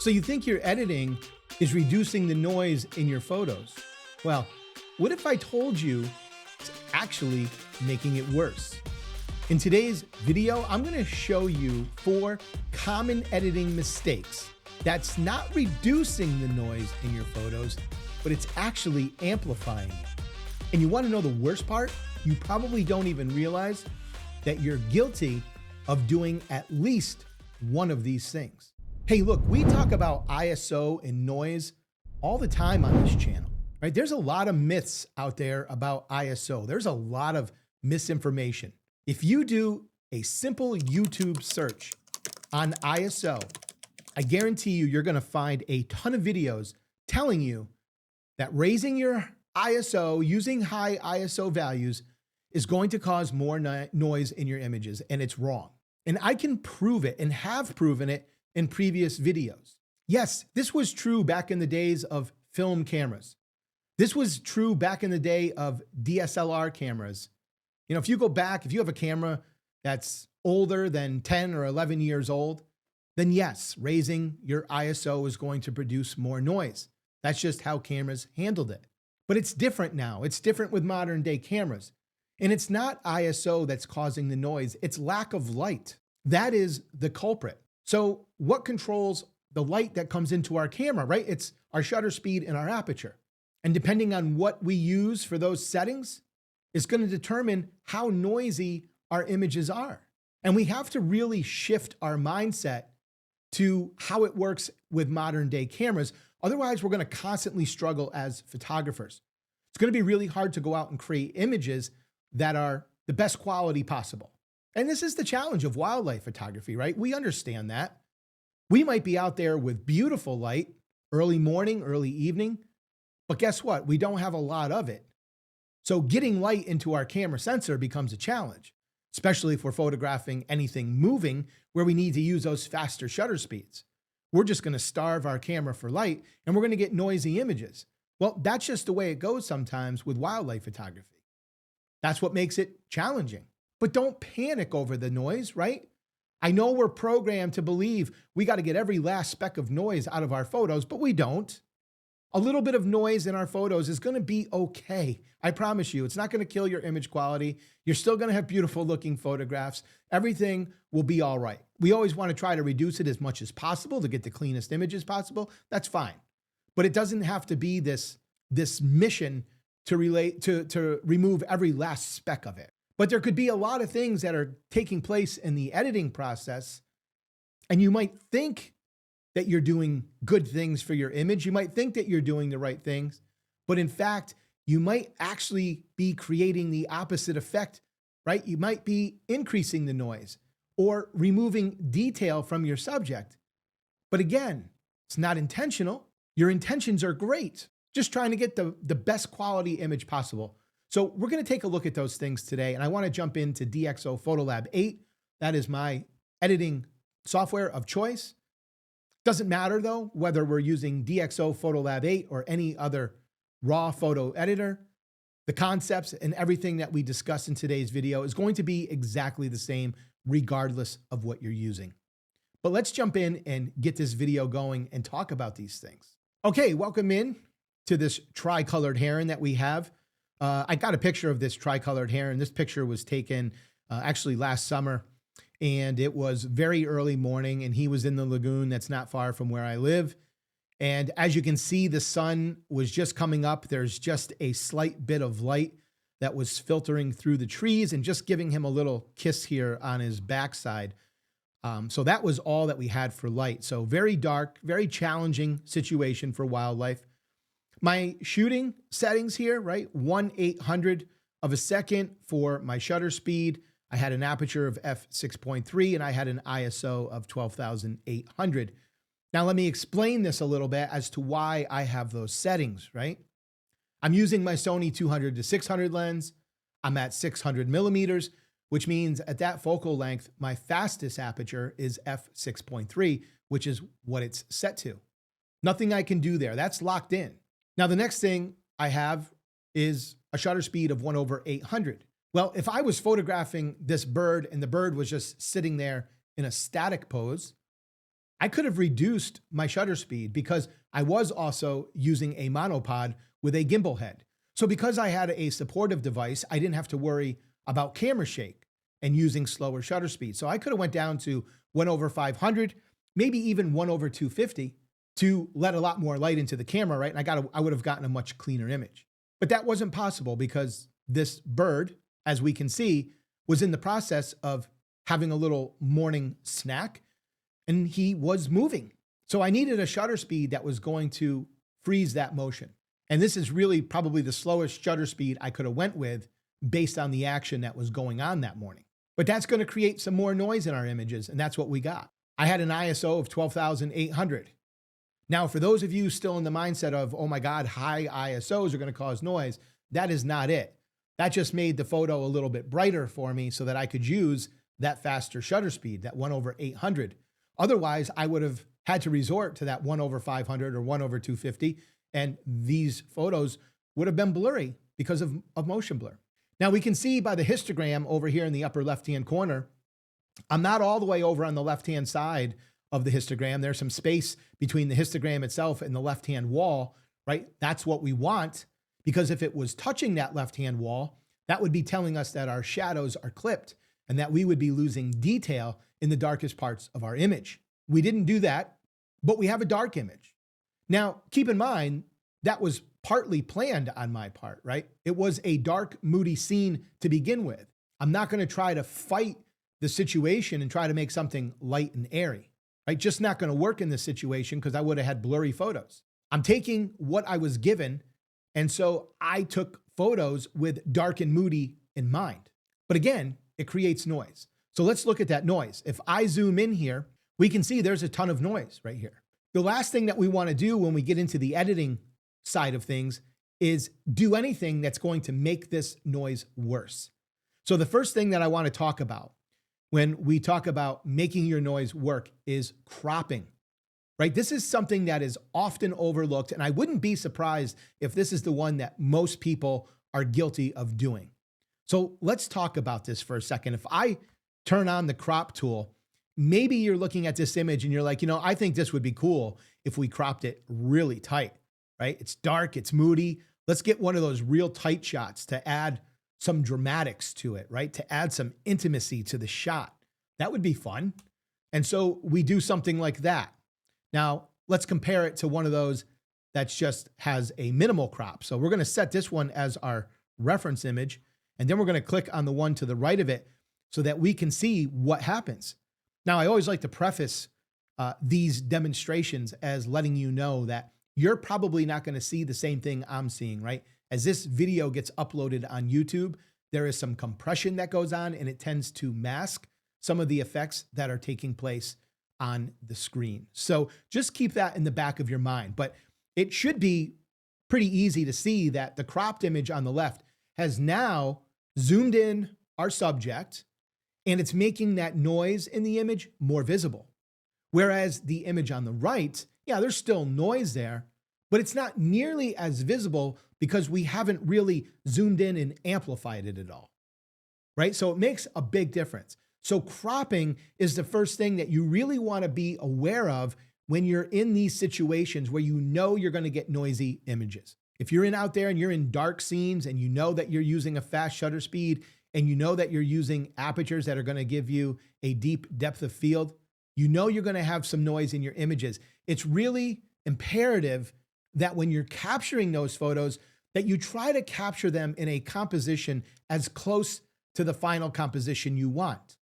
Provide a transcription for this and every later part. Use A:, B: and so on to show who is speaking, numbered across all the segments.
A: So you think your editing is reducing the noise in your photos? Well, what if I told you it's actually making it worse? In today's video, I'm going to show you 4 common editing mistakes that's not reducing the noise in your photos, but it's actually amplifying it. And you want to know the worst part? You probably don't even realize that you're guilty of doing at least one of these things. Hey, look, we talk about ISO and noise all the time on this channel, right? There's a lot of myths out there about ISO. There's a lot of misinformation. If you do a simple YouTube search on ISO, I guarantee you're going to find a ton of videos telling you that raising your ISO, using high ISO values, is going to cause more noise in your images, and it's wrong. And I can prove it and have proven it in previous videos. Yes, this was true back in the days of film cameras. This was true back in the day of DSLR cameras. You know, if you go back, if you have a camera that's older than 10 or 11 years old, then yes, raising your ISO is going to produce more noise. That's just how cameras handled it. But it's different now. It's different with modern day cameras. And it's not ISO that's causing the noise, it's lack of light. That is the culprit. So what controls the light that comes into our camera, right? It's our shutter speed and our aperture. And depending on what we use for those settings, it's going to determine how noisy our images are. And we have to really shift our mindset to how it works with modern day cameras. Otherwise, we're going to constantly struggle as photographers. It's going to be really hard to go out and create images that are the best quality possible. And this is the challenge of wildlife photography, right? We understand that. We might be out there with beautiful light, early morning, early evening, but guess what? We don't have a lot of it. So getting light into our camera sensor becomes a challenge, especially if we're photographing anything moving where we need to use those faster shutter speeds. We're just going to starve our camera for light and we're going to get noisy images. Well, that's just the way it goes sometimes with wildlife photography. That's what makes it challenging. But don't panic over the noise, right? I know we're programmed to believe we got to get every last speck of noise out of our photos, but we don't. A little bit of noise in our photos is going to be okay. I promise you, it's not going to kill your image quality. You're still going to have beautiful looking photographs. Everything will be all right. We always want to try to reduce it as much as possible to get the cleanest images possible. That's fine. But it doesn't have to be this mission to remove every last speck of it. But there could be a lot of things that are taking place in the editing process, and you might think that you're doing good things for your image. You might think that you're doing the right things, but in fact, you might actually be creating the opposite effect, right? You might be increasing the noise or removing detail from your subject. But again, it's not intentional. Your intentions are great, just trying to get the best quality image possible. So we're going to take a look at those things today, and I want to jump into DxO Photolab 8. That is my editing software of choice. Doesn't matter though, whether we're using DxO Photolab 8 or any other raw photo editor. The concepts and everything that we discuss in today's video is going to be exactly the same regardless of what you're using. But let's jump in and get this video going and talk about these things. Okay, welcome in to this tricolored heron that we have. I got a picture of this tricolored heron. This picture was taken actually last summer, and it was very early morning, and he was in the lagoon that's not far from where I live. And as you can see, the sun was just coming up. There's just a slight bit of light that was filtering through the trees and just giving him a little kiss here on his backside. So that was all that we had for light. So very dark, very challenging situation for wildlife. My shooting settings here, right? 1/800 of a second for my shutter speed. I had an aperture of f6.3 and I had an ISO of 12,800. Now let me explain this a little bit as to why I have those settings, right? I'm using my Sony 200-600 lens. I'm at 600 millimeters, which means at that focal length, my fastest aperture is f6.3, which is what it's set to. Nothing I can do there. That's locked in. Now, the next thing I have is a shutter speed of 1/800. Well, if I was photographing this bird and the bird was just sitting there in a static pose, I could have reduced my shutter speed because I was also using a monopod with a gimbal head. So because I had a supportive device, I didn't have to worry about camera shake and using slower shutter speed. So I could have went down to 1/500, maybe even 1/250 to let a lot more light into the camera, right? And I would have gotten a much cleaner image. But that wasn't possible because this bird, as we can see, was in the process of having a little morning snack and he was moving. So I needed a shutter speed that was going to freeze that motion. And this is really probably the slowest shutter speed I could have went with based on the action that was going on that morning. But that's going to create some more noise in our images, and that's what we got. I had an ISO of 12,800. Now, for those of you still in the mindset of, oh my God, high ISOs are going to cause noise, that is not it. That just made the photo a little bit brighter for me so that I could use that faster shutter speed, that 1/800. Otherwise, I would have had to resort to that 1/500 or 1/250, and these photos would have been blurry because of motion blur. Now we can see by the histogram over here in the upper left-hand corner, I'm not all the way over on the left-hand side of the histogram. There's some space between the histogram itself and the left-hand wall, right? That's what we want, because if it was touching that left-hand wall, that would be telling us that our shadows are clipped and that we would be losing detail in the darkest parts of our image. We didn't do that, but we have a dark image. Now, keep in mind, that was partly planned on my part, right? It was a dark, moody scene to begin with. I'm not going to try to fight the situation and try to make something light and airy, right? Just not going to work in this situation because I would have had blurry photos. I'm taking what I was given, and so I took photos with dark and moody in mind. But again, it creates noise. So let's look at that noise. If I zoom in here, we can see there's a ton of noise right here. The last thing that we want to do when we get into the editing side of things is do anything that's going to make this noise worse. So the first thing that I want to talk about when we talk about making your noise work is cropping, right? This is something that is often overlooked, and I wouldn't be surprised if this is the one that most people are guilty of doing. So let's talk about this for a second. If I turn on the crop tool, maybe you're looking at this image and you're like, I think this would be cool if we cropped it really tight, right? It's dark, it's moody. Let's get one of those real tight shots to add some dramatics to it, right? To add some intimacy to the shot. That would be fun. And so we do something like that. Now, let's compare it to one of those that just has a minimal crop. So we're going to set this one as our reference image, and then we're going to click on the one to the right of it so that we can see what happens. Now, I always like to preface these demonstrations as letting you know that you're probably not going to see the same thing I'm seeing, right? As this video gets uploaded on YouTube, there is some compression that goes on, and it tends to mask some of the effects that are taking place on the screen. So just keep that in the back of your mind. But it should be pretty easy to see that the cropped image on the left has now zoomed in our subject, and it's making that noise in the image more visible. Whereas the image on the right, yeah, there's still noise there, but it's not nearly as visible because we haven't really zoomed in and amplified it at all, right? So it makes a big difference. So cropping is the first thing that you really want to be aware of when you're in these situations where you know you're going to get noisy images. If you're out there and you're in dark scenes and you know that you're using a fast shutter speed and you know that you're using apertures that are going to give you a deep depth of field, you know you're going to have some noise in your images. It's really imperative that when you're capturing those photos, that you try to capture them in a composition as close to the final composition you want.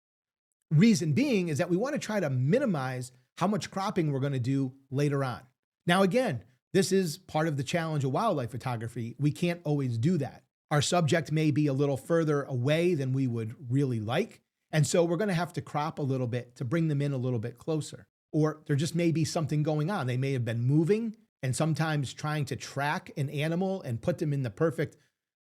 A: Reason being is that we want to try to minimize how much cropping we're going to do later on. Now, again, this is part of the challenge of wildlife photography. We can't always do that. Our subject may be a little further away than we would really like. And so we're going to have to crop a little bit to bring them in a little bit closer. Or there just may be something going on. They may have been moving, and sometimes trying to track an animal and put them in the perfect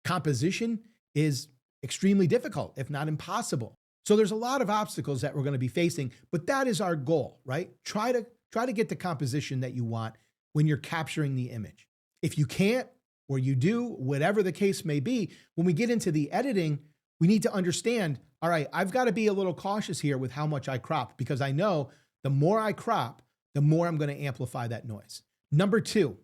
A: composition is extremely difficult, if not impossible. So there's a lot of obstacles that we're going to be facing, but that is our goal, right? Try to get the composition that you want when you're capturing the image. If you can't, or you do, whatever the case may be, when we get into the editing, we need to understand, all right, I've got to be a little cautious here with how much I crop, because I know the more I crop, the more I'm going to amplify that noise. Number two,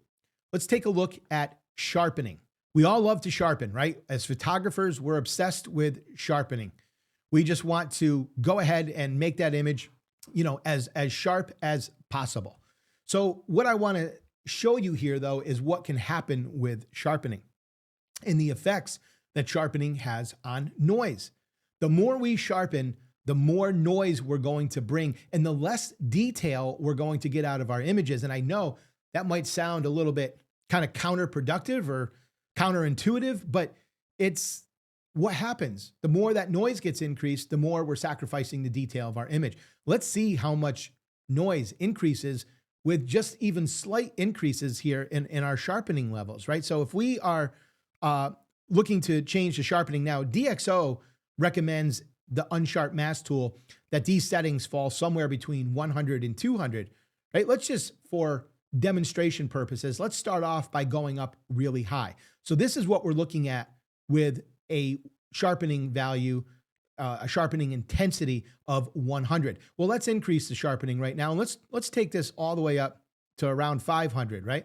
A: let's take a look at sharpening. We all love to sharpen, right? As photographers, we're obsessed with sharpening. We just want to go ahead and make that image, as sharp as possible. So what I want to show you here, though, is what can happen with sharpening and the effects that sharpening has on noise. The more we sharpen, the more noise we're going to bring and the less detail we're going to get out of our images. And I know that might sound a little bit kind of counterproductive or counterintuitive, but it's what happens. The more that noise gets increased, the more we're sacrificing the detail of our image. Let's see how much noise increases with just even slight increases here in our sharpening levels, right? So if we are looking to change the sharpening now, DxO recommends the unsharp mask tool that these settings fall somewhere between 100 and 200, right? Let's just, for demonstration purposes, let's start off by going up really high. So this is what we're looking at with a sharpening value, a sharpening intensity of 100. Well, let's increase the sharpening right now. And let's take this all the way up to around 500, right?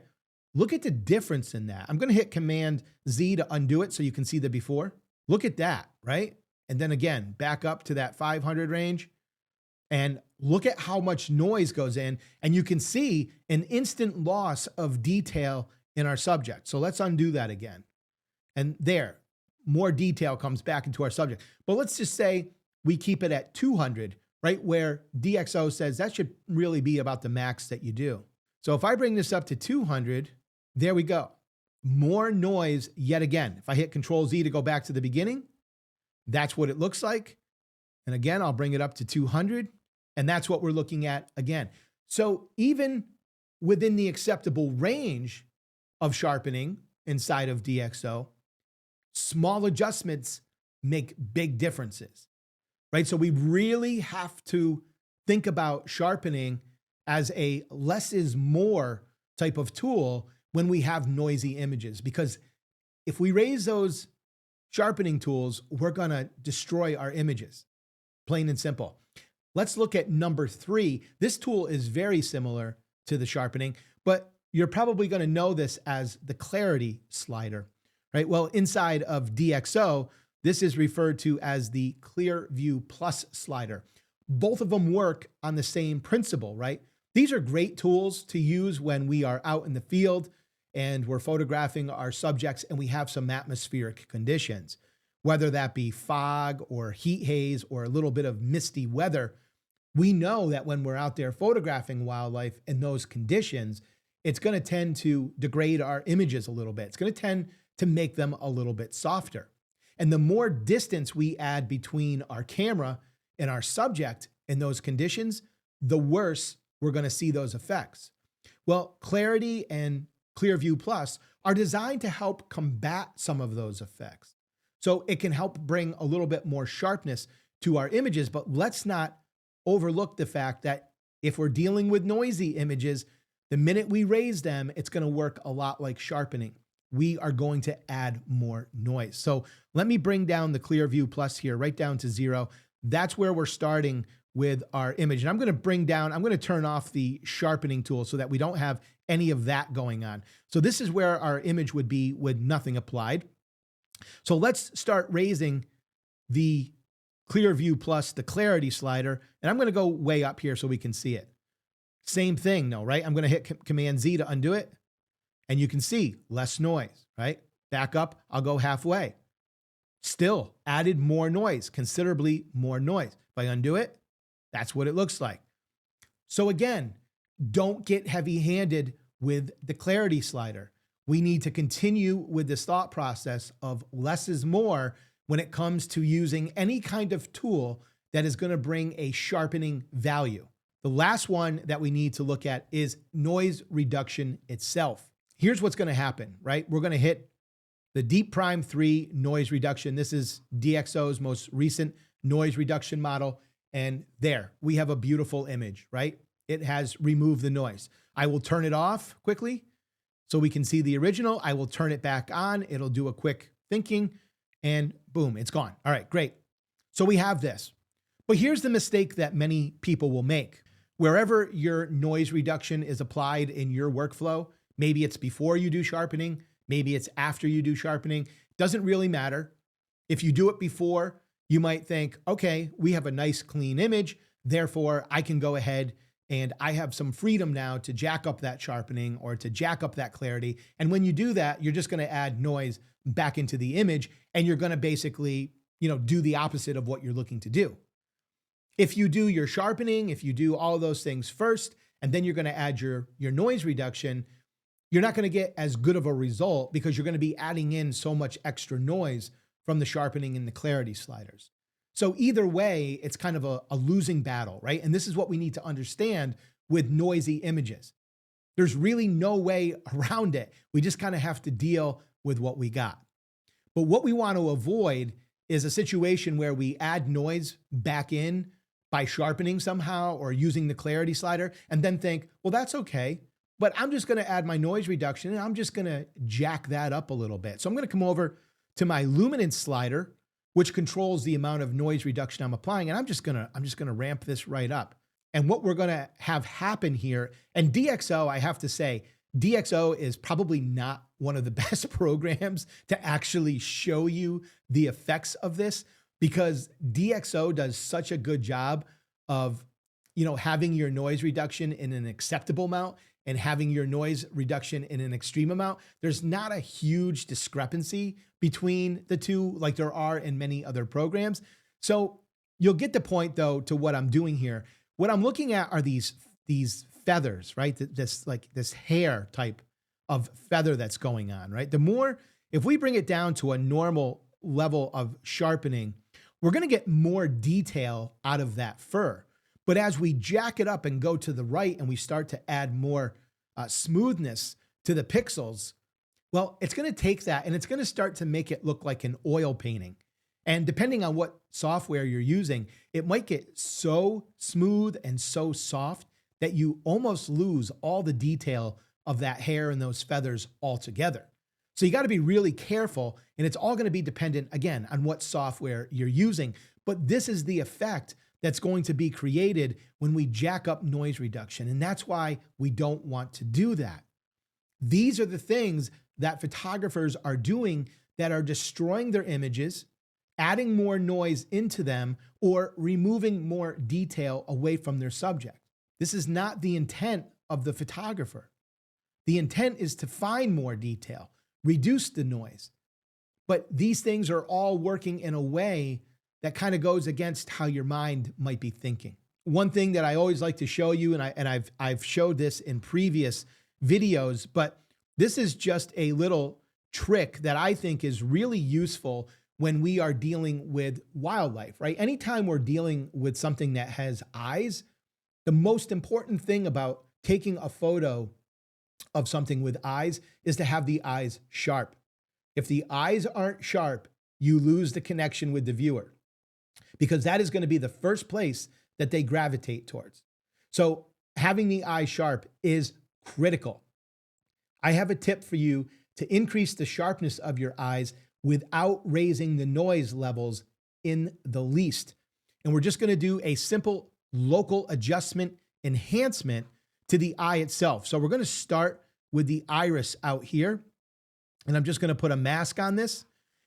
A: Look at the difference in that. I'm going to hit Command Z to undo it so you can see the before. Look at that, right? And then again, back up to that 500 range and look at how much noise goes in. And you can see an instant loss of detail in our subject. So let's undo that again. And there, more detail comes back into our subject. But let's just say we keep it at 200, right? Where DxO says that should really be about the max that you do. So if I bring this up to 200, there we go. More noise yet again. If I hit Control Z to go back to the beginning, that's what it looks like. And again, I'll bring it up to 200. And that's what we're looking at again. So even within the acceptable range of sharpening inside of DxO, small adjustments make big differences, right? So we really have to think about sharpening as a less is more type of tool when we have noisy images, because if we raise those sharpening tools, we're going to destroy our images, plain and simple. Let's look at number 3. This tool is very similar to the sharpening, but you're probably going to know this as the clarity slider, right? Well, inside of DxO, this is referred to as the Clear View Plus slider. Both of them work on the same principle, right? These are great tools to use when we are out in the field and we're photographing our subjects and we have some atmospheric conditions, whether that be fog or heat haze or a little bit of misty weather. We know that when we're out there photographing wildlife in those conditions, it's going to tend to degrade our images a little bit. It's going to tend to make them a little bit softer. And the more distance we add between our camera and our subject in those conditions, the worse we're going to see those effects. Well, Clarity and Clearview Plus are designed to help combat some of those effects. So it can help bring a little bit more sharpness to our images, but let's not overlook the fact that if we're dealing with noisy images, the minute we raise them, it's going to work a lot like sharpening. We are going to add more noise. So let me bring down the Clearview Plus here, right down to 0. That's where we're starting with our image. And I'm going to turn off the sharpening tool so that we don't have any of that going on. So this is where our image would be with nothing applied. So let's start raising the Clearview Plus, the clarity slider. And I'm going to go way up here so we can see it. Same thing though, right? I'm going to hit Command Z to undo it. And you can see less noise, right? Back up, I'll go halfway. Still added more noise, considerably more noise. If I undo it, that's what it looks like. So again, don't get heavy-handed with the clarity slider. We need to continue with this thought process of less is more when it comes to using any kind of tool that is going to bring a sharpening value. The last one that we need to look at is noise reduction itself. Here's what's going to happen, right? We're going to hit the Deep Prime 3 noise reduction. This is DxO's most recent noise reduction model. And there, we have a beautiful image, right? It has removed the noise. I will turn it off quickly so we can see the original. I will turn it back on. It'll do a quick thinking and boom, it's gone. All right, great. So we have this. But here's the mistake that many people will make. Wherever your noise reduction is applied in your workflow, maybe it's before you do sharpening, maybe it's after you do sharpening, doesn't really matter. If you do it before, you might think, okay, we have a nice clean image, therefore I can go ahead and I have some freedom now to jack up that sharpening or to jack up that clarity. And when you do that, you're just going to add noise back into the image, and you're going to basically, do the opposite of what you're looking to do. If you do your sharpening, if you do all of those things first, and then you're going to add your noise reduction, you're not going to get as good of a result because you're going to be adding in so much extra noise from the sharpening and the clarity sliders. So either way, it's kind of a losing battle, right? And this is what we need to understand with noisy images. There's really no way around it. We just kind of have to deal with what we got. But what we want to avoid is a situation where we add noise back in by sharpening somehow or using the clarity slider and then think, well, that's okay, but I'm just going to add my noise reduction and I'm just going to jack that up a little bit. So I'm going to come over to my luminance slider, which controls the amount of noise reduction I'm applying. And I'm just going to ramp this right up. And what we're going to have happen here, and DxO, I have to say, DxO is probably not one of the best programs to actually show you the effects of this, because DxO does such a good job of, having your noise reduction in an acceptable amount and having your noise reduction in an extreme amount. There's not a huge discrepancy between the two like there are in many other programs. So you'll get the point though to what I'm doing here. What I'm looking at are these feathers, right? This hair type of feather that's going on, right? If we bring it down to a normal level of sharpening, we're going to get more detail out of that fur. But as we jack it up and go to the right and we start to add more smoothness to the pixels, well, it's going to take that and it's going to start to make it look like an oil painting. And depending on what software you're using, it might get so smooth and so soft that you almost lose all the detail of that hair and those feathers altogether. So you got to be really careful, and it's all going to be dependent, again, on what software you're using. But this is the effect that's going to be created when we jack up noise reduction. And that's why we don't want to do that. These are the things that photographers are doing that are destroying their images, adding more noise into them, or removing more detail away from their subject. This is not the intent of the photographer. The intent is to find more detail, reduce the noise. But these things are all working in a way that kind of goes against how your mind might be thinking. One thing that I always like to show you, and I've showed this in previous videos, but this is just a little trick that I think is really useful when we are dealing with wildlife, right? Anytime we're dealing with something that has eyes, the most important thing about taking a photo of something with eyes is to have the eyes sharp. If the eyes aren't sharp, you lose the connection with the viewer, because that is going to be the first place that they gravitate towards. So having the eye sharp is critical. I have a tip for you to increase the sharpness of your eyes without raising the noise levels in the least. And we're just going to do a simple local adjustment enhancement to the eye itself. So we're going to start with the iris out here, and I'm just going to put a mask on this,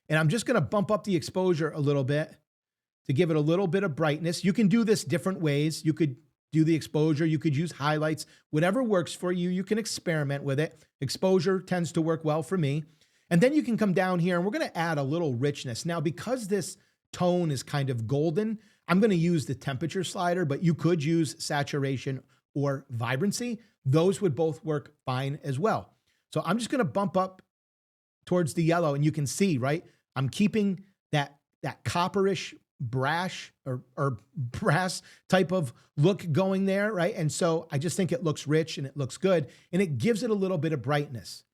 A: and I'm just going to bump up the exposure a little bit to give it a little bit of brightness. You can do this different ways. You could do the exposure, you could use highlights, whatever works for you. You can experiment with it. Exposure tends to work well for me. And then you can come down here and we're going to add a little richness. Now, because this tone is kind of golden, I'm going to use the temperature slider, but you could use saturation or vibrancy. Those would both work fine as well. So I'm just going to bump up towards the yellow, and you can see, right? I'm keeping that copperish brash or brass type of look going there, right? And so I just think it looks rich and it looks good, and it gives it a little bit of brightness.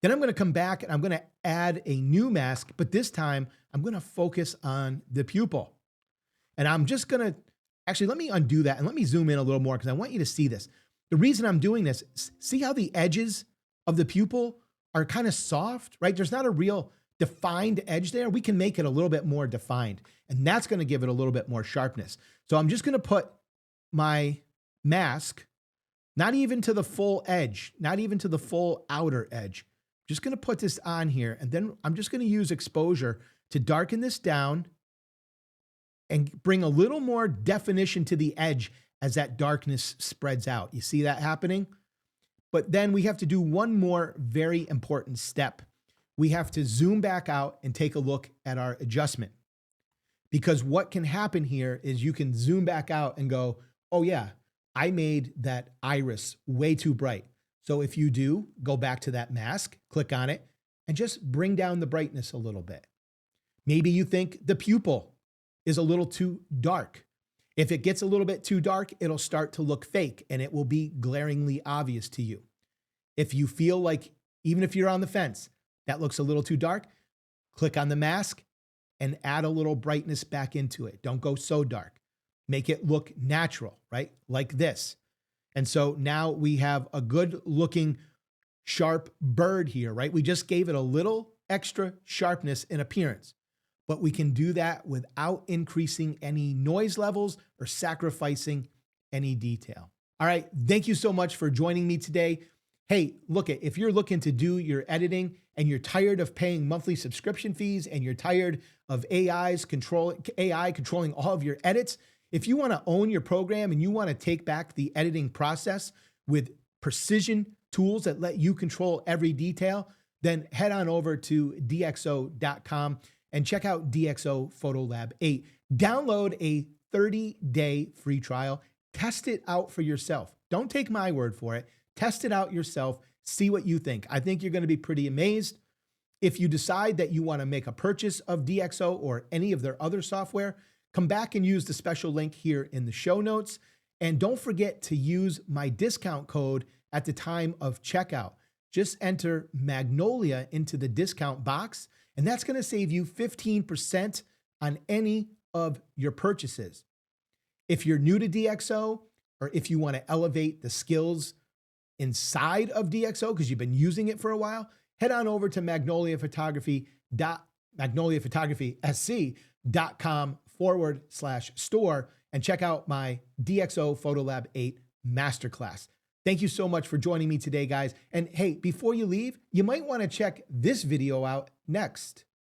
A: Then I'm going to come back and I'm going to add a new mask, but this time I'm going to focus on the pupil. And I'm just going to, actually, let me undo that and let me zoom in a little more because I want you to see this. The reason I'm doing this, see how the edges of the pupil are kind of soft, right? There's not a real defined edge there. We can make it a little bit more defined, and that's going to give it a little bit more sharpness. So I'm just going to put my mask, not even to the full edge, not even to the full outer edge. Just going to put this on here, and then I'm just going to use exposure to darken this down and bring a little more definition to the edge as that darkness spreads out. You see that happening? But then we have to do one more very important step. We have to zoom back out and take a look at our adjustment. Because what can happen here is you can zoom back out and go, oh yeah, I made that iris way too bright. So if you do, go back to that mask, click on it, and just bring down the brightness a little bit. Maybe you think the pupil is a little too dark. If it gets a little bit too dark, it'll start to look fake and it will be glaringly obvious to you. If you feel like, even if you're on the fence, that looks a little too dark, click on the mask and add a little brightness back into it. Don't go so dark. Make it look natural, right? Like this. And so now we have a good looking sharp bird here, right? We just gave it a little extra sharpness in appearance, but we can do that without increasing any noise levels or sacrificing any detail. All right. Thank you so much for joining me today. Hey, look, if you're looking to do your editing and you're tired of paying monthly subscription fees and you're tired of AI controlling all of your edits, if you want to own your program and you want to take back the editing process with precision tools that let you control every detail, then head on over to dxo.com and check out DxO Photolab 8. Download a 30-day free trial. Test it out for yourself. Don't take my word for it. Test it out yourself. See what you think. I think you're going to be pretty amazed. If you decide that you want to make a purchase of DxO or any of their other software, come back and use the special link here in the show notes. And don't forget to use my discount code at the time of checkout. Just enter Magnolia into the discount box, and that's going to save you 15% on any of your purchases. If you're new to DxO, or if you want to elevate the skills inside of DxO because you've been using it for a while, head on over to magnoliaphotographysc.com/store and check out my DxO Photolab 8 Masterclass. Thank you so much for joining me today, guys. And hey, before you leave, you might want to check this video out next.